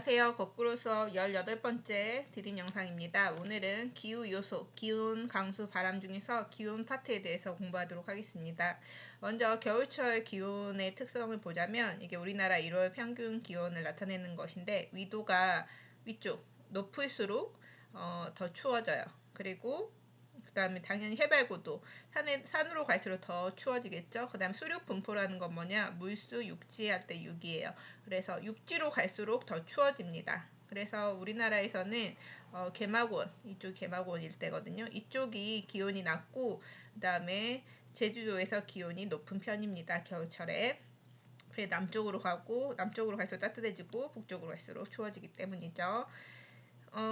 안녕하세요. 거꾸로 수업 18번째 디딤 영상입니다. 오늘은 기후 요소, 기온, 강수, 바람 중에서 기온 파트에 대해서 공부하도록 하겠습니다. 먼저 겨울철 기온의 특성을 보자면 이게 우리나라 1월 평균 기온을 나타내는 것인데 위도가 위쪽, 높을수록 더 추워져요. 그리고 그 다음에 당연히 해발고도 산으로 갈수록 더 추워지겠죠. 그 다음 수륙 분포라는 건 뭐냐, 물수 육지 할 때 육이에요. 그래서 육지로 갈수록 더 추워집니다. 그래서 우리나라에서는 개마고원, 이쪽 개마고원 일대거든요. 이쪽이 기온이 낮고 그 다음에 제주도에서 기온이 높은 편입니다. 겨울철에. 남쪽으로 가고 남쪽으로 갈수록 따뜻해지고 북쪽으로 갈수록 추워지기 때문이죠.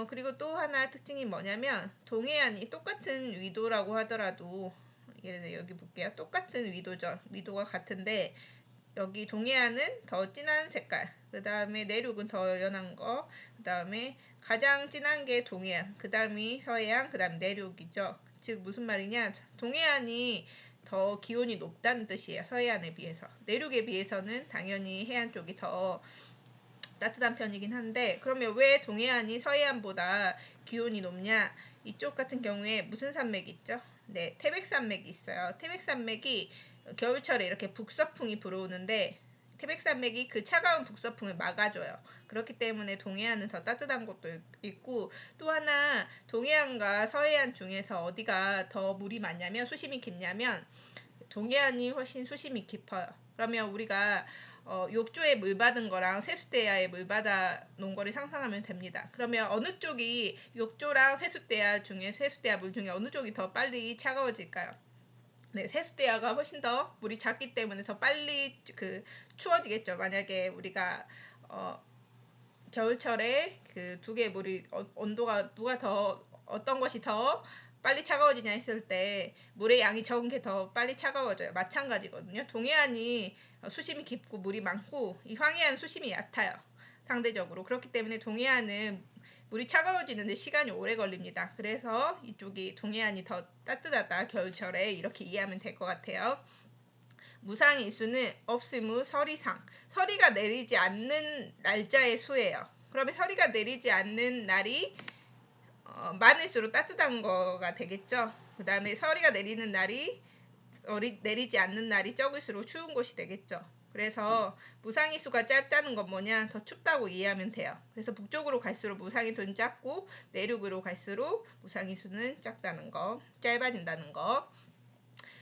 그리고 또 하나 특징이 뭐냐면 동해안이 똑같은 위도라고 하더라도 예를 들어 여기 볼게요. 똑같은 위도죠. 위도가 같은데 여기 동해안은 더 진한 색깔, 그 다음에 내륙은 더 연한 거, 그 다음에 가장 진한 게 동해안, 그 다음이 서해안, 그 다음 내륙이죠. 즉 무슨 말이냐, 동해안이 더 기온이 높다는 뜻이에요. 서해안에 비해서. 내륙에 비해서는 당연히 해안 쪽이 더 따뜻한 편이긴 한데, 그러면 왜 동해안이 서해안보다 기온이 높냐? 이쪽 같은 경우에 무슨 산맥이 있죠? 네, 태백산맥이 있어요. 태백산맥이 겨울철에 이렇게 북서풍이 불어오는데 태백산맥이 그 차가운 북서풍을 막아줘요. 그렇기 때문에 동해안은 더 따뜻한 곳도 있고, 또 하나 동해안과 서해안 중에서 어디가 더 물이 많냐면, 수심이 깊냐면 동해안이 훨씬 수심이 깊어요. 그러면 우리가 욕조에 물 받은 거랑 세숫대야에 물 받아 놓은 거를 상상하면 됩니다. 그러면 어느 쪽이 욕조랑 세숫대야 중에, 세숫대야 물 중에 어느 쪽이 더 빨리 차가워질까요? 네, 세숫대야가 훨씬 더 물이 작기 때문에 더 빨리 추워지겠죠. 만약에 우리가 겨울철에 그 두 개의 물이 온도가 누가 더, 어떤 것이 더 빨리 차가워지냐 했을 때 물의 양이 적은 게 더 빨리 차가워져요. 마찬가지거든요. 동해안이 수심이 깊고 물이 많고 이 황해안 수심이 얕아요. 상대적으로. 그렇기 때문에 동해안은 물이 차가워지는데 시간이 오래 걸립니다. 그래서 이쪽이 동해안이 더 따뜻하다 겨울철에, 이렇게 이해하면 될 것 같아요. 무상의 수는 없음의 서리상. 서리가 내리지 않는 날짜의 수예요. 그러면 서리가 내리지 않는 날이 많을수록 따뜻한 거가 되겠죠. 그 다음에 서리가 내리는 날이 내리지 않는 날이 적을수록 추운 곳이 되겠죠. 그래서 무상의 수가 짧다는 건 뭐냐, 더 춥다고 이해하면 돼요. 그래서 북쪽으로 갈수록 무상의 수는 작고 내륙으로 갈수록 무상의 수는 작다는 거, 짧아진다는 거.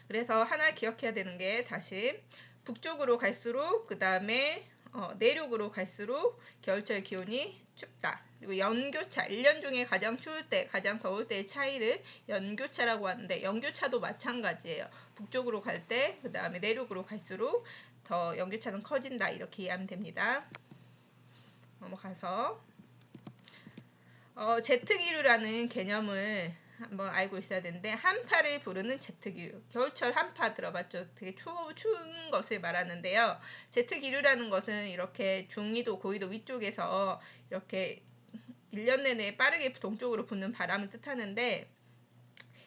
그래서 하나 기억해야 되는 게, 다시 북쪽으로 갈수록, 그 다음에 내륙으로 갈수록 겨울철 기온이 춥다. 그리고 연교차, 1년 중에 가장 추울 때, 가장 더울 때의 차이를 연교차라고 하는데, 연교차도 마찬가지예요. 북쪽으로 갈 때, 그 다음에 내륙으로 갈수록 더 연교차는 커진다. 이렇게 이해하면 됩니다. 넘어가서 제트기류라는 개념을 한번 알고 있어야 되는데, 한파를 부르는 제트기류. 겨울철 한파 들어봤죠? 되게 추운 것을 말하는데요. 제트기류라는 것은 이렇게 중위도, 고위도 위쪽에서 이렇게 1년 내내 빠르게 동쪽으로 부는 바람을 뜻하는데,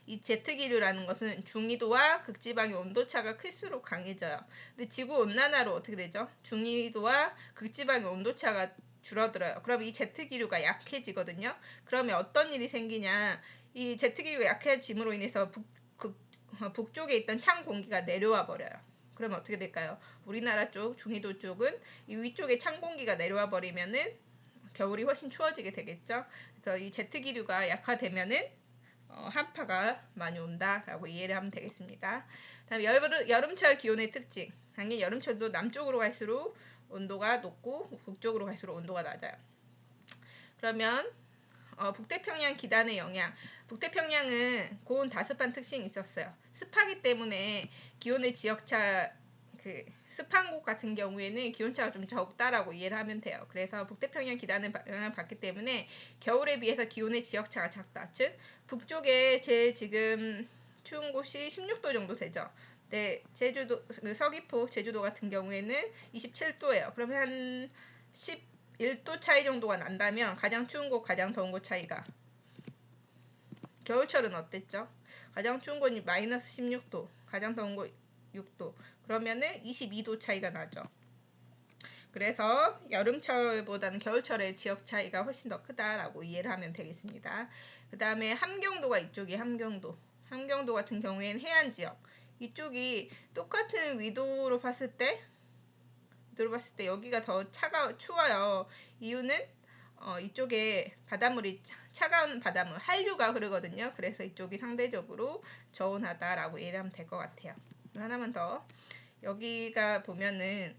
이 제트기류라는 것은 중위도와 극지방의 온도차가 클수록 강해져요. 근데 지구온난화로 어떻게 되죠? 중위도와 극지방의 온도차가 줄어들어요. 그럼 이 제트기류가 약해지거든요. 그러면 어떤 일이 생기냐, 이 제트기류가 약해짐으로 인해서 북쪽에 있던 찬 공기가 내려와 버려요. 그러면 어떻게 될까요? 우리나라 쪽, 중위도 쪽은 이 위쪽에 찬 공기가 내려와 버리면은 겨울이 훨씬 추워지게 되겠죠. 그래서 이 제트기류가 약화되면은 한파가 많이 온다라고 이해를 하면 되겠습니다. 다음 여름철 기온의 특징. 당연히 여름철도 남쪽으로 갈수록 온도가 높고 북쪽으로 갈수록 온도가 낮아요. 그러면 북태평양 기단의 영향. 북태평양은 고온 다습한 특징이 있었어요. 습하기 때문에 기온의 지역차, 습한 곳 같은 경우에는 기온차가 좀 적다라고 이해를 하면 돼요. 그래서 북태평양 기단을 영향을 받기 때문에 겨울에 비해서 기온의 지역차가 작다. 즉 북쪽에 지금 추운 곳이 16도 정도 되죠. 네, 제주도, 서귀포, 제주도 같은 경우에는 27도예요. 그러면 한 11도 차이 정도가 난다면, 가장 추운 곳, 가장 더운 곳 차이가, 겨울철은 어땠죠? 가장 추운 곳이 마이너스 16도, 가장 더운 곳 6도. 그러면은 22도 차이가 나죠. 그래서 여름철보다는 겨울철의 지역 차이가 훨씬 더 크다라고 이해를 하면 되겠습니다. 그 다음에 함경도가 이쪽이 함경도. 함경도 같은 경우에는 해안 지역. 이쪽이 똑같은 위도로 봤을 때 여기가 더 추워요. 이유는 이쪽에 바닷물이 차가운 바닷물, 한류가 흐르거든요. 그래서 이쪽이 상대적으로 저온하다라고 이해를 하면 될 것 같아요. 하나만 더. 여기가 보면은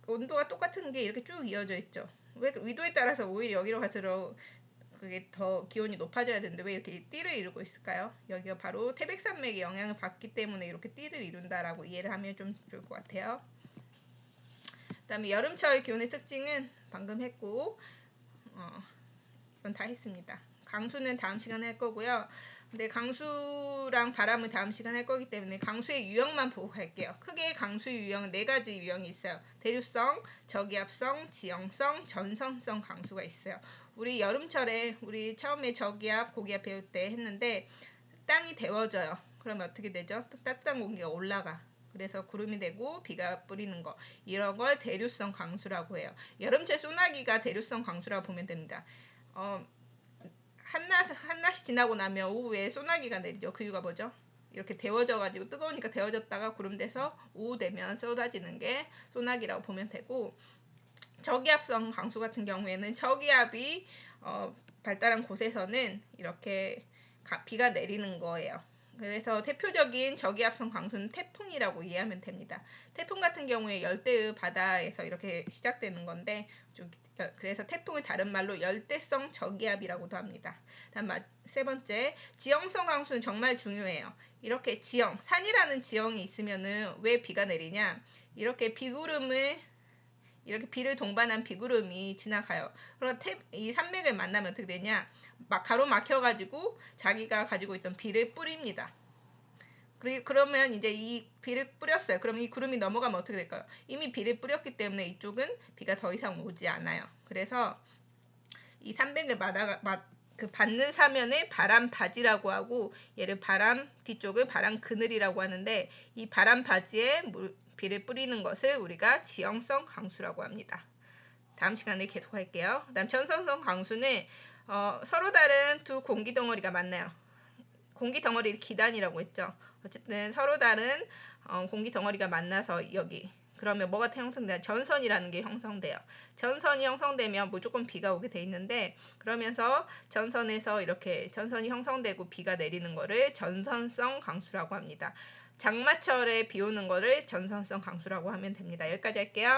온도가 똑같은 게 이렇게 쭉 이어져 있죠. 왜 위도에 따라서 오히려 여기로 갈수록 그게 더 기온이 높아져야 되는데 왜 이렇게 띠를 이루고 있을까요? 여기가 바로 태백산맥의 영향을 받기 때문에 이렇게 띠를 이룬다라고 이해를 하면 좀 좋을 것 같아요. 그다음에 여름철 기온의 특징은 방금 했고 이건 다 했습니다. 강수는 다음 시간에 할 거고요. 근데 강수랑 바람은 다음 시간에 할 거기 때문에 강수의 유형만 보고 갈게요. 크게 강수의 유형은 4가지 유형이 있어요. 대류성, 저기압성, 지형성, 전선성 강수가 있어요. 우리 여름철에 우리 처음에 저기압, 고기압 배울 때 했는데 땅이 데워져요. 그러면 어떻게 되죠? 따뜻한 공기가 올라가. 그래서 구름이 되고 비가 뿌리는 거. 이런 걸 대류성 강수라고 해요. 여름철 소나기가 대류성 강수라고 보면 됩니다. 한낮이 지나고 나면 오후에 소나기가 내리죠. 그 이유가 뭐죠? 이렇게 데워져가지고 뜨거우니까 데워졌다가 구름 돼서 오후 되면 쏟아지는 게 소나기라고 보면 되고, 저기압성 강수 같은 경우에는 저기압이 발달한 곳에서는 이렇게 비가 내리는 거예요. 그래서 대표적인 저기압성 강수는 태풍이라고 이해하면 됩니다. 태풍 같은 경우에 열대의 바다에서 이렇게 시작되는 건데 그래서 태풍을 다른 말로 열대성 저기압이라고도 합니다. 다음 세 번째, 지형성 강수는 정말 중요해요. 이렇게 지형, 산이라는 지형이 있으면은 왜 비가 내리냐? 이렇게 비를 동반한 비구름이 지나가요. 그럼 이 산맥을 만나면 어떻게 되냐? 막 가로막혀가지고 자기가 가지고 있던 비를 뿌립니다. 그러면 이제 이 비를 뿌렸어요. 그럼 이 구름이 넘어가면 어떻게 될까요? 이미 비를 뿌렸기 때문에 이쪽은 비가 더 이상 오지 않아요. 그래서 이 산맥을 받는 사면에 바람 바지라고 하고, 얘를 뒤쪽을 바람 그늘이라고 하는데, 이 바람 바지에 비를 뿌리는 것을 우리가 지형성 강수라고 합니다. 다음 시간에 계속 할게요. 그다음 전선성 강수는 서로 다른 두 공기 덩어리가 만나요. 공기 덩어리를 기단이라고 했죠. 어쨌든 서로 다른 공기 덩어리가 만나서 그러면 뭐가 형성돼요? 전선이라는 게 형성돼요. 전선이 형성되면 무조건 비가 오게 돼 있는데, 그러면서 전선에서 이렇게 전선이 형성되고 비가 내리는 거를 전선성 강수라고 합니다. 장마철에 비 오는 거를 전선성 강수라고 하면 됩니다. 여기까지 할게요.